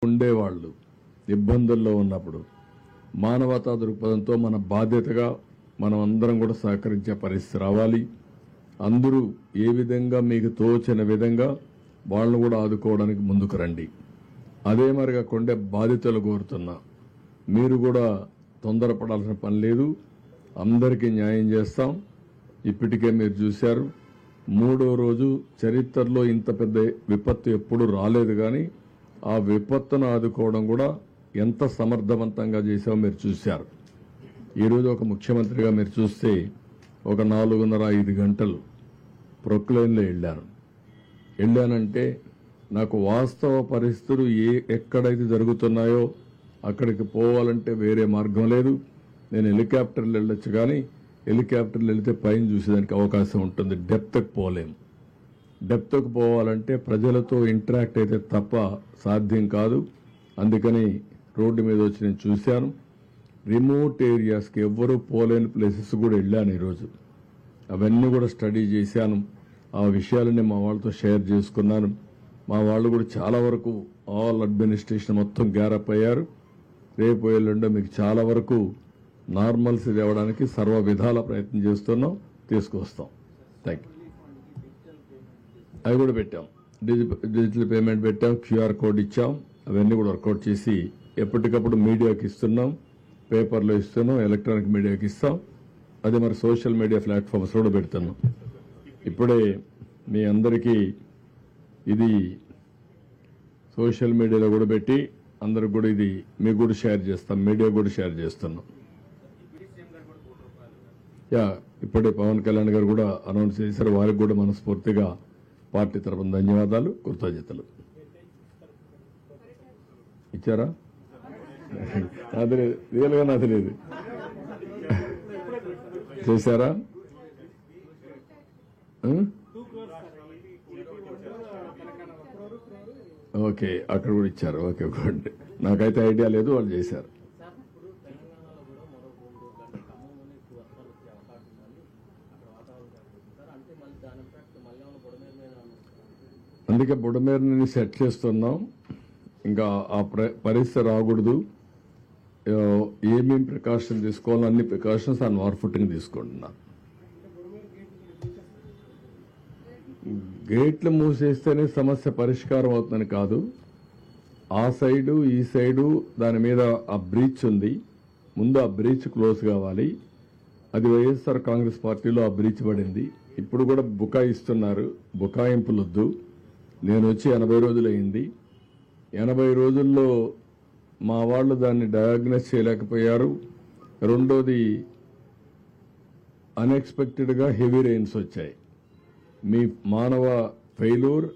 ఉండేవాళ్ళు ఇబ్బందుల్లో ఉన్నప్పుడు మానవతా దృక్పథంతో మన బాధ్యతగా మనం అందరం కూడా సహకరించే పరిస్థితి రావాలి. అందరూ ఏ విధంగా మీకు తోచిన విధంగా వాళ్ళను కూడా ఆదుకోవడానికి ముందుకు రండి. అదే మరిగా కొండే బాధితులు కోరుతున్నా, మీరు కూడా తొందరపడాల్సిన పని లేదు. అందరికీ న్యాయం చేస్తాం. ఇప్పటికే మీరు చూశారు, 3వ రోజు చరిత్రలో ఇంత పెద్ద విపత్తు ఎప్పుడు రాలేదు. కానీ ఆ విపత్తును ఆదుకోవడం కూడా ఎంత సమర్థవంతంగా చేశామో మీరు చూశారు. ఈరోజు ఒక ముఖ్యమంత్రిగా మీరు చూస్తే ఒక 4:30-5 గంటలు ప్రొక్లైన్లో వెళ్ళానంటే నాకు వాస్తవ పరిస్థితులు ఎక్కడైతే జరుగుతున్నాయో అక్కడికి పోవాలంటే వేరే మార్గం లేదు. నేను హెలికాప్టర్లు వెళ్ళొచ్చు, కానీ హెలికాప్టర్లు వెళితే పైన చూసేదానికి అవకాశం ఉంటుంది. డెప్త్కి పోలేం. డెప్త్కి పోవాలంటే ప్రజలతో ఇంటరాక్ట్ అయితే తప్ప సాధ్యం కాదు. అందుకని రోడ్డు మీద వచ్చి నేను చూశాను. రిమోట్ ఏరియాస్కి ఎవ్వరూ పోలేని ప్లేసెస్ కూడా వెళ్ళాను ఈరోజు. అవన్నీ కూడా స్టడీ చేశాను. ఆ విషయాలన్నీ మా వాళ్ళతో షేర్ చేసుకున్నాను. మా వాళ్ళు కూడా చాలా వరకు ఆల్ అడ్మినిస్ట్రేషన్ మొత్తం గ్యారప్ అయ్యారు. రేపు ఎల్లుండో మీకు చాలా వరకు నార్మల్స్ తేవడానికి సర్వ విధాల ప్రయత్నం చేస్తున్నాం, తీసుకొస్తాం. Thank you. అవి కూడా పెట్టాం, డిజిటల్ పేమెంట్ పెట్టాం, క్యూఆర్ కోడ్ ఇచ్చాం. అవన్నీ కూడా వర్కౌట్ చేసి ఎప్పటికప్పుడు మీడియాకి ఇస్తున్నాం, పేపర్లో ఇస్తున్నాం, ఎలక్ట్రానిక్ మీడియాకి ఇస్తాం. అది మరి సోషల్ మీడియా ప్లాట్ఫామ్స్ కూడా పెడుతున్నాం. ఇప్పుడే మీ అందరికీ ఇది సోషల్ మీడియాలో కూడా పెట్టి అందరికి కూడా ఇది మీకు కూడా షేర్ చేస్తాం, మీడియా కూడా షేర్ చేస్తున్నాం. ఇప్పుడే పవన్ కళ్యాణ్ గారు కూడా అనౌన్స్ చేశారు. వారికి కూడా మనస్ఫూర్తిగా పార్టీ తరఫున ధన్యవాదాలు, కృతజ్ఞతలు. ఇచ్చారా? అది లేదు, రియల్గా నాది లేదు. చేశారా? ఓకే, అక్కడ కూడా ఇచ్చారు. Okay, good. నాకైతే ఐడియా లేదు, వాళ్ళు చేశారు. అందుకే బుడమేరుని సెట్ చేస్తున్నాం. ఇంకా ఆ పరిస్థితి రాకూడదు. ఏమేమి ప్రికాషన్ తీసుకోవాలో అన్ని ప్రికాషన్స్ ఆన్ వార్ ఫుటింగ్ తీసుకుంటున్నా. గేట్లు మూసేస్తేనే సమస్య పరిష్కారం అవుతుందని కాదు. ఆ సైడు ఈ సైడు దాని మీద ఆ బ్రీచ్ ఉంది. ముందు ఆ బ్రీచ్ క్లోజ్ కావాలి. అది వైఎస్ఆర్ కాంగ్రెస్ పార్టీలో ఆ బ్రీచ్ పడింది. ఇప్పుడు కూడా బుకాయిస్తున్నారు. బుకాయింపులొద్దు. నేను వచ్చి 80 రోజులైంది. 80 రోజుల్లో మా వాళ్ళు దాన్ని డయాగ్నోస్ చేయలేకపోయారు. రెండోది, అన్ఎక్స్పెక్టెడ్గా హెవీ రెయిన్స్ వచ్చాయి. మీ మానవ ఫెయిల్యూర్.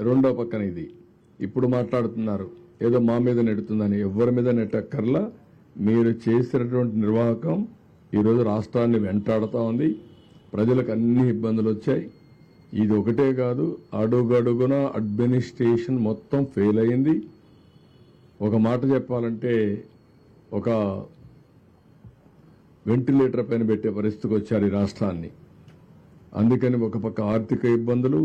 రెండో పక్కన ఇది ఇప్పుడు మాట్లాడుతున్నారు ఏదో మా మీద నెడుతుందని. ఎవరి మీద నెట్టక్కర్లా. మీరు చేసినటువంటి నిర్వాహకం ఈరోజు రాష్ట్రాన్ని వెంటాడుతూ ఉంది. ప్రజలకు అన్ని ఇబ్బందులు వచ్చాయి. ఇది ఒకటే కాదు, అడుగడుగున అడ్మినిస్ట్రేషన్ మొత్తం ఫెయిల్ అయింది. ఒక మాట చెప్పాలంటే ఒక వెంటిలేటర్ పైన పెట్టే పరిస్థితికి వచ్చారు ఈ రాష్ట్రాన్ని. అందుకని ఒక పక్క ఆర్థిక ఇబ్బందులు,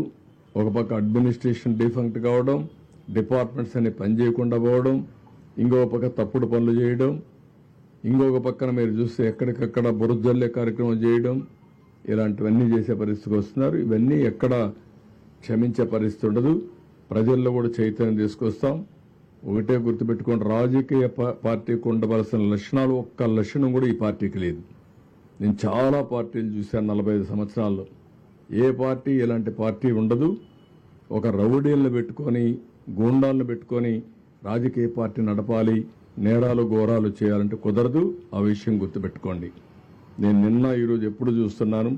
ఒక పక్క అడ్మినిస్ట్రేషన్ డిఫంక్ట్ కావడం, డిపార్ట్మెంట్స్ అన్ని పనిచేయకుండా పోవడం, ఇంకొక పక్క తప్పుడు పనులు చేయడం, ఇంకొక పక్కన మీరు చూస్తే ఎక్కడికక్కడ బురజల్లే కార్యక్రమం చేయడం, ఇలాంటివన్నీ చేసే పరిస్థితికి వస్తున్నారు. ఇవన్నీ ఎక్కడ క్షమించే పరిస్థితి ఉండదు. ప్రజల్లో కూడా చైతన్యం తీసుకొస్తాం. ఒకటే గుర్తుపెట్టుకోండి, రాజకీయ పార్టీకి ఉండవలసిన లక్షణాలు ఒక్క లక్షణం కూడా ఈ పార్టీకి లేదు. నేను చాలా పార్టీలు చూశాను 45 సంవత్సరాల్లో. ఏ పార్టీ ఇలాంటి పార్టీ ఉండదు. ఒక రౌడీలను పెట్టుకొని, గూండాలను పెట్టుకొని రాజకీయ పార్టీ నడపాలి, నేరాలు ఘోరాలు చేయాలంటే కుదరదు. ఆ విషయం గుర్తుపెట్టుకోండి. నేను నిన్న ఈరోజు ఎప్పుడు చూస్తున్నాను,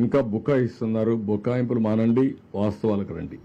ఇంకా బుకాయిస్తున్నారు. బుకాయింపులు మానండి, వాస్తవాలకు రండి.